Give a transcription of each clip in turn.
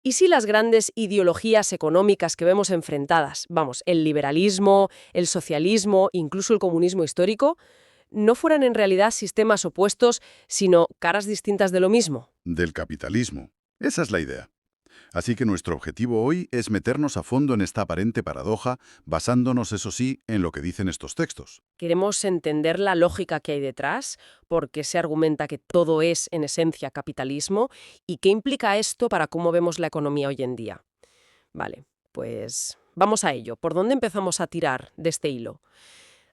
¿Y si las grandes ideologías económicas que vemos enfrentadas, vamos, el liberalismo, el socialismo, incluso el comunismo histórico, no fueran en realidad sistemas opuestos, sino caras distintas de lo mismo? Del capitalismo. Esa es la idea. Así que nuestro objetivo hoy es meternos a fondo en esta aparente paradoja, basándonos, eso sí, en lo que dicen estos textos. Queremos entender la lógica que hay detrás, por qué se argumenta que todo es, en esencia, capitalismo, y qué implica esto para cómo vemos la economía hoy en día. Vale, pues vamos a ello. ¿Por dónde empezamos a tirar de este hilo?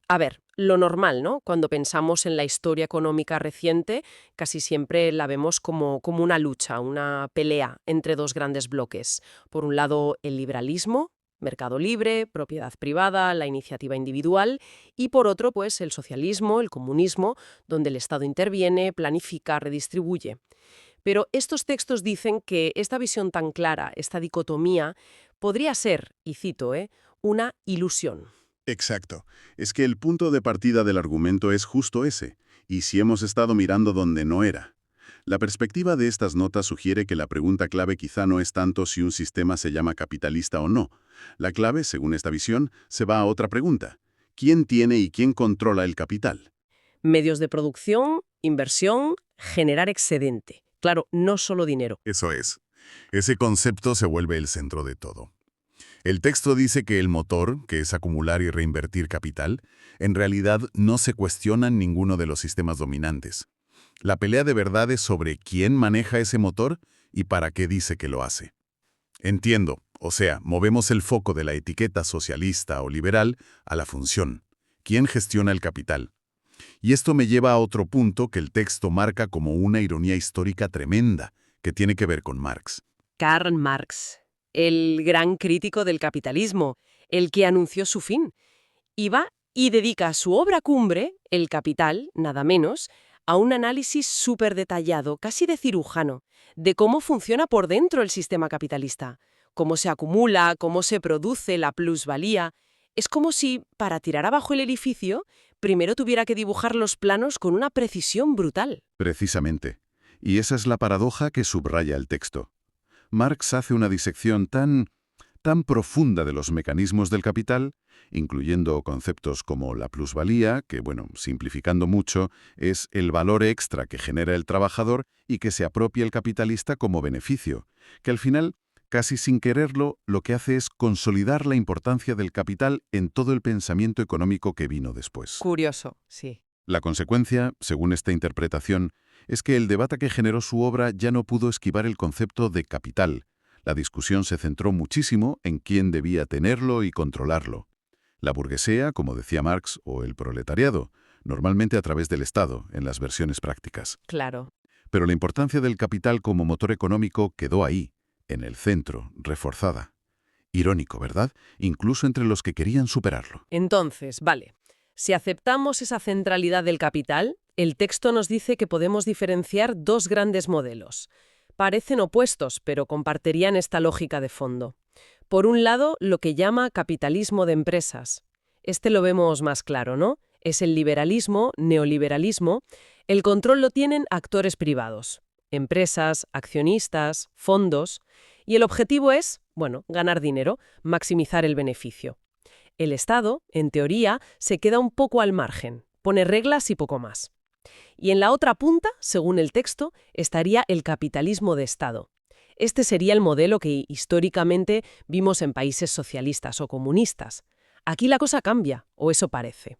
A ver, lo normal, ¿no? Cuando pensamos en la historia económica reciente, casi siempre la vemos como una lucha, una pelea entre dos grandes bloques. Por un lado, el liberalismo, mercado libre, propiedad privada, la iniciativa individual, y por otro, pues el socialismo, el comunismo, donde el Estado interviene, planifica, redistribuye. Pero estos textos dicen que esta visión tan clara, esta dicotomía, podría ser, y cito, una ilusión. Exacto. Es que el punto de partida del argumento es justo ese, y si hemos estado mirando donde no era. La perspectiva de estas notas sugiere que la pregunta clave quizá no es tanto si un sistema se llama capitalista o no. La clave, según esta visión, se va a otra pregunta. ¿Quién tiene y quién controla el capital? Medios de producción, inversión, generar excedente. Claro, no solo dinero. Eso es. Ese concepto se vuelve el centro de todo. El texto dice que el motor, que es acumular y reinvertir capital, en realidad no se cuestiona en ninguno de los sistemas dominantes. La pelea de verdad es sobre quién maneja ese motor y para qué dice que lo hace. Entiendo, o sea, movemos el foco de la etiqueta socialista o liberal a la función. ¿Quién gestiona el capital? Y esto me lleva a otro punto que el texto marca como una ironía histórica tremenda, que tiene que ver con Marx. Karl Marx, el gran crítico del capitalismo, el que anunció su fin. Y va y dedica su obra cumbre, El Capital, nada menos, a un análisis súper detallado, casi de cirujano, de cómo funciona por dentro el sistema capitalista, cómo se acumula, cómo se produce la plusvalía. Es como si, para tirar abajo el edificio, primero tuviera que dibujar los planos con una precisión brutal. Precisamente. Y esa es la paradoja que subraya el texto. Marx hace una disección tan profunda de los mecanismos del capital, incluyendo conceptos como la plusvalía, que, bueno, simplificando mucho, es el valor extra que genera el trabajador y que se apropia el capitalista como beneficio, que al final, casi sin quererlo, lo que hace es consolidar la importancia del capital en todo el pensamiento económico que vino después. Curioso, sí. La consecuencia, según esta interpretación, es que el debate que generó su obra ya no pudo esquivar el concepto de capital. La discusión se centró muchísimo en quién debía tenerlo y controlarlo. La burguesía, como decía Marx, o el proletariado, normalmente a través del Estado, en las versiones prácticas. Claro. Pero la importancia del capital como motor económico quedó ahí, en el centro, reforzada. Irónico, ¿verdad? Incluso entre los que querían superarlo. Entonces, vale, si aceptamos esa centralidad del capital, el texto nos dice que podemos diferenciar dos grandes modelos. Parecen opuestos, pero compartirían esta lógica de fondo. Por un lado, lo que llama capitalismo de empresas. Este lo vemos más claro, ¿no? Es el liberalismo, neoliberalismo. El control lo tienen actores privados, empresas, accionistas, fondos, y el objetivo es, bueno, ganar dinero, maximizar el beneficio. El Estado, en teoría, se queda un poco al margen, pone reglas y poco más. Y en la otra punta, según el texto, estaría el capitalismo de Estado. Este sería el modelo que históricamente vimos en países socialistas o comunistas. Aquí la cosa cambia, o eso parece.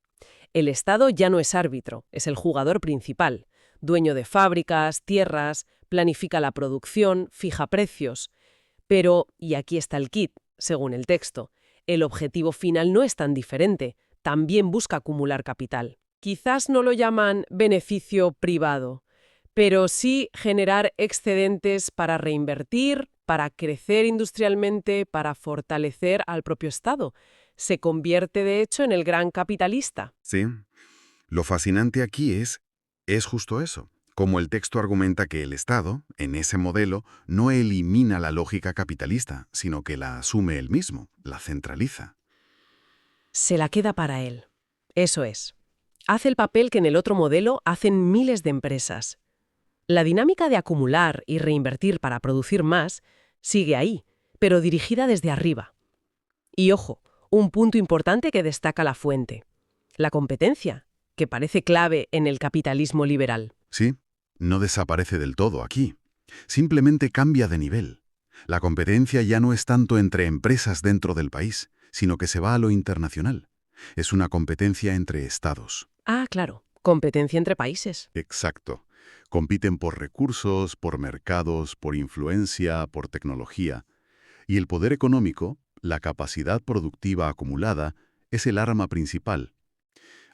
El Estado ya no es árbitro, es el jugador principal, dueño de fábricas, tierras, planifica la producción, fija precios. Pero, y aquí está el kit, según el texto, el objetivo final no es tan diferente, también busca acumular capital. Quizás no lo llaman beneficio privado, pero sí generar excedentes para reinvertir, para crecer industrialmente, para fortalecer al propio Estado. Se convierte, de hecho, en el gran capitalista. Sí. Lo fascinante aquí es justo eso. Como el texto argumenta que el Estado, en ese modelo, no elimina la lógica capitalista, sino que la asume él mismo, la centraliza. Se la queda para él. Eso es. Hace el papel que en el otro modelo hacen miles de empresas. La dinámica de acumular y reinvertir para producir más Sigue ahí, pero dirigida desde arriba. Y ojo, un punto importante que destaca la fuente: la competencia, que parece clave en el capitalismo liberal. Sí, no desaparece del todo aquí. Simplemente cambia de nivel. La competencia ya no es tanto entre empresas dentro del país, sino que se va a lo internacional. Es una competencia entre estados. Ah, claro, competencia entre países. Exacto. Compiten por recursos, por mercados, por influencia, por tecnología. Y el poder económico, la capacidad productiva acumulada, es el arma principal.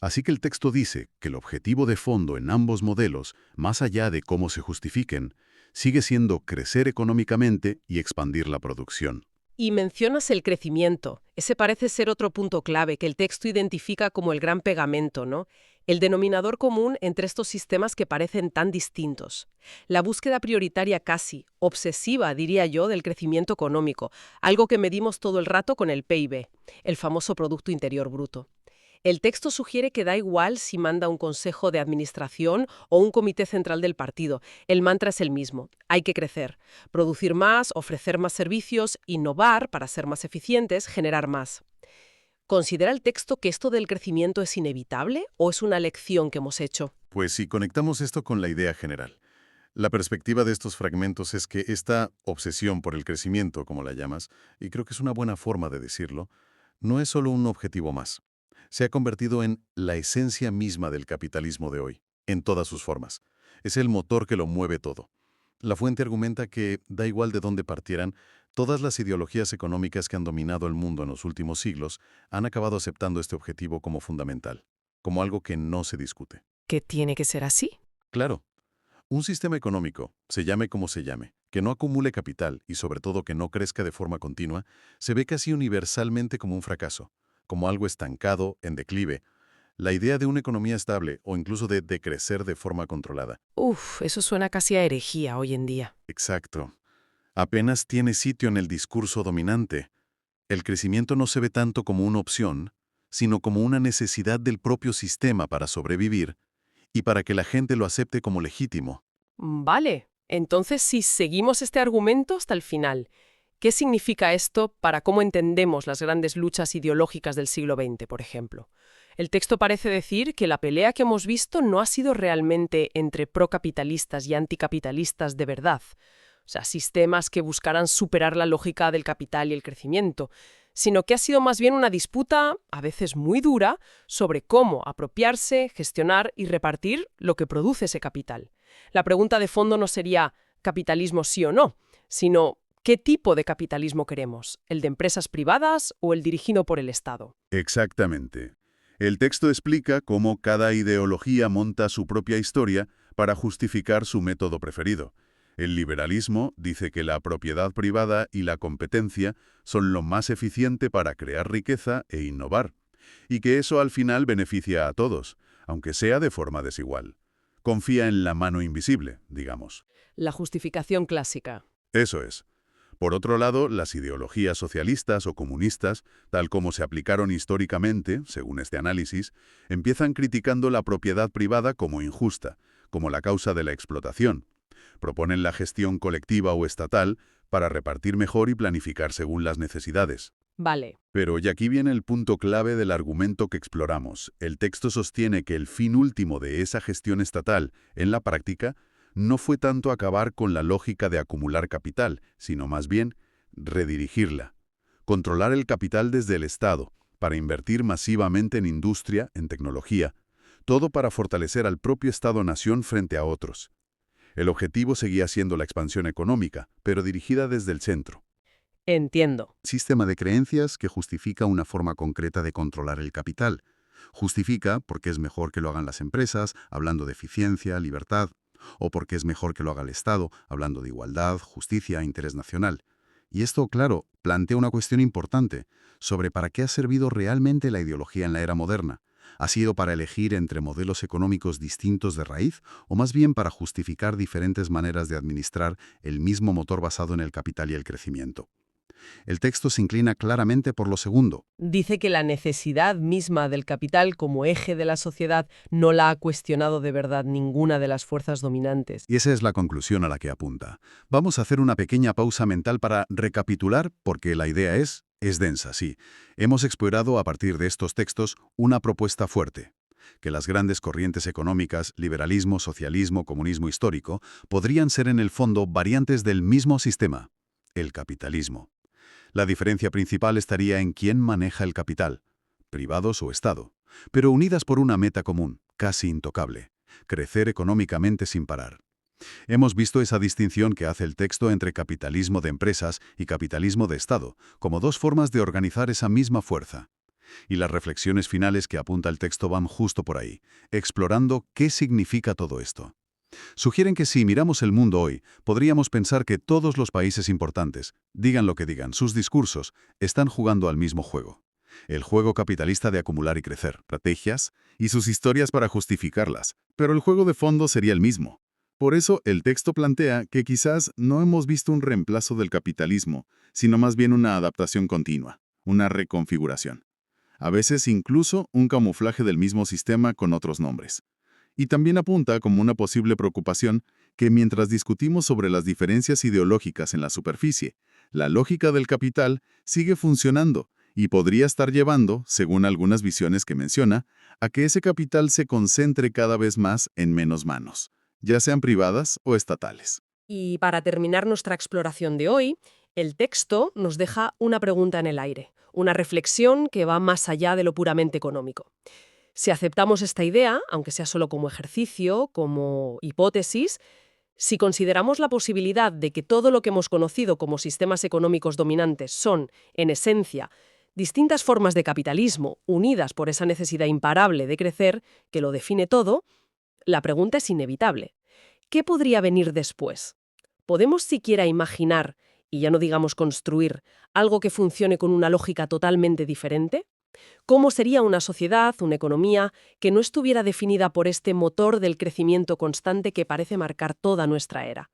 Así que el texto dice que el objetivo de fondo en ambos modelos, más allá de cómo se justifiquen, sigue siendo crecer económicamente y expandir la producción. Y mencionas el crecimiento. Ese parece ser otro punto clave que el texto identifica como el gran pegamento, ¿no? El denominador común entre estos sistemas que parecen tan distintos. La búsqueda prioritaria casi, obsesiva, diría yo, del crecimiento económico, algo que medimos todo el rato con el PIB, el famoso Producto Interior Bruto. El texto sugiere que da igual si manda un consejo de administración o un comité central del partido. El mantra es el mismo: hay que crecer, producir más, ofrecer más servicios, innovar para ser más eficientes, generar más. ¿Considera el texto que esto del crecimiento es inevitable o es una lección que hemos hecho? Pues si conectamos esto con la idea general, la perspectiva de estos fragmentos es que esta obsesión por el crecimiento, como la llamas, y creo que es una buena forma de decirlo, no es solo un objetivo más. Se ha convertido en la esencia misma del capitalismo de hoy, en todas sus formas. Es el motor que lo mueve todo. La fuente argumenta que, da igual de dónde partieran, todas las ideologías económicas que han dominado el mundo en los últimos siglos han acabado aceptando este objetivo como fundamental, como algo que no se discute. ¿Que tiene que ser así? Claro, un sistema económico, se llame como se llame, que no acumule capital y sobre todo que no crezca de forma continua, se ve casi universalmente como un fracaso, como algo estancado, en declive. La idea de una economía estable o incluso de decrecer de forma controlada. Uf, eso suena casi a herejía hoy en día. Exacto. Apenas tiene sitio en el discurso dominante. El crecimiento no se ve tanto como una opción, sino como una necesidad del propio sistema para sobrevivir y para que la gente lo acepte como legítimo. Vale, entonces si seguimos este argumento hasta el final, ¿qué significa esto para cómo entendemos las grandes luchas ideológicas del siglo XX, por ejemplo? El texto parece decir que la pelea que hemos visto no ha sido realmente entre procapitalistas y anticapitalistas de verdad, o sea, sistemas que buscaran superar la lógica del capital y el crecimiento, sino que ha sido más bien una disputa, a veces muy dura, sobre cómo apropiarse, gestionar y repartir lo que produce ese capital. La pregunta de fondo no sería capitalismo sí o no, sino ¿qué tipo de capitalismo queremos? ¿El de empresas privadas o el dirigido por el Estado? Exactamente. El texto explica cómo cada ideología monta su propia historia para justificar su método preferido. El liberalismo dice que la propiedad privada y la competencia son lo más eficiente para crear riqueza e innovar, y que eso al final beneficia a todos, aunque sea de forma desigual. Confía en la mano invisible, digamos. La justificación clásica. Eso es. Por otro lado, las ideologías socialistas o comunistas, tal como se aplicaron históricamente, según este análisis, empiezan criticando la propiedad privada como injusta, como la causa de la explotación. Proponen la gestión colectiva o estatal para repartir mejor y planificar según las necesidades. Vale. Pero y aquí viene el punto clave del argumento que exploramos. El texto sostiene que el fin último de esa gestión estatal, en la práctica, no fue tanto acabar con la lógica de acumular capital, sino más bien redirigirla. Controlar el capital desde el Estado, para invertir masivamente en industria, en tecnología, todo para fortalecer al propio Estado-nación frente a otros. El objetivo seguía siendo la expansión económica, pero dirigida desde el centro. Entiendo. Sistema de creencias que justifica una forma concreta de controlar el capital. Justifica porque es mejor que lo hagan las empresas, hablando de eficiencia, libertad, o porque es mejor que lo haga el Estado, hablando de igualdad, justicia, interés nacional. Y esto, claro, plantea una cuestión importante sobre para qué ha servido realmente la ideología en la era moderna. ¿Ha sido para elegir entre modelos económicos distintos de raíz o más bien para justificar diferentes maneras de administrar el mismo motor basado en el capital y el crecimiento? El texto se inclina claramente por lo segundo. Dice que la necesidad misma del capital como eje de la sociedad no la ha cuestionado de verdad ninguna de las fuerzas dominantes. Y esa es la conclusión a la que apunta. Vamos a hacer una pequeña pausa mental para recapitular, porque la idea es densa, sí. Hemos explorado a partir de estos textos una propuesta fuerte: que las grandes corrientes económicas, liberalismo, socialismo, comunismo histórico, podrían ser en el fondo variantes del mismo sistema, el capitalismo. La diferencia principal estaría en quién maneja el capital, privados o Estado, pero unidas por una meta común, casi intocable: crecer económicamente sin parar. Hemos visto esa distinción que hace el texto entre capitalismo de empresas y capitalismo de Estado, como dos formas de organizar esa misma fuerza. Y las reflexiones finales que apunta el texto van justo por ahí, explorando qué significa todo esto. Sugieren que si miramos el mundo hoy, podríamos pensar que todos los países importantes, digan lo que digan, sus discursos, están jugando al mismo juego. El juego capitalista de acumular y crecer, estrategias y sus historias para justificarlas, pero el juego de fondo sería el mismo. Por eso, el texto plantea que quizás no hemos visto un reemplazo del capitalismo, sino más bien una adaptación continua, una reconfiguración. A veces incluso un camuflaje del mismo sistema con otros nombres. Y también apunta como una posible preocupación que mientras discutimos sobre las diferencias ideológicas en la superficie, la lógica del capital sigue funcionando y podría estar llevando, según algunas visiones que menciona, a que ese capital se concentre cada vez más en menos manos, ya sean privadas o estatales. Y para terminar nuestra exploración de hoy, el texto nos deja una pregunta en el aire, una reflexión que va más allá de lo puramente económico. Si aceptamos esta idea, aunque sea solo como ejercicio, como hipótesis, si consideramos la posibilidad de que todo lo que hemos conocido como sistemas económicos dominantes son, en esencia, distintas formas de capitalismo unidas por esa necesidad imparable de crecer que lo define todo, la pregunta es inevitable. ¿Qué podría venir después? ¿Podemos siquiera imaginar, y ya no digamos construir, algo que funcione con una lógica totalmente diferente? ¿Cómo sería una sociedad, una economía, que no estuviera definida por este motor del crecimiento constante que parece marcar toda nuestra era?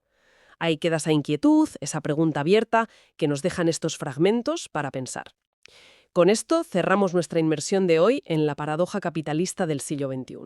Ahí queda esa inquietud, esa pregunta abierta que nos dejan estos fragmentos para pensar. Con esto cerramos nuestra inmersión de hoy en la paradoja capitalista del siglo XXI.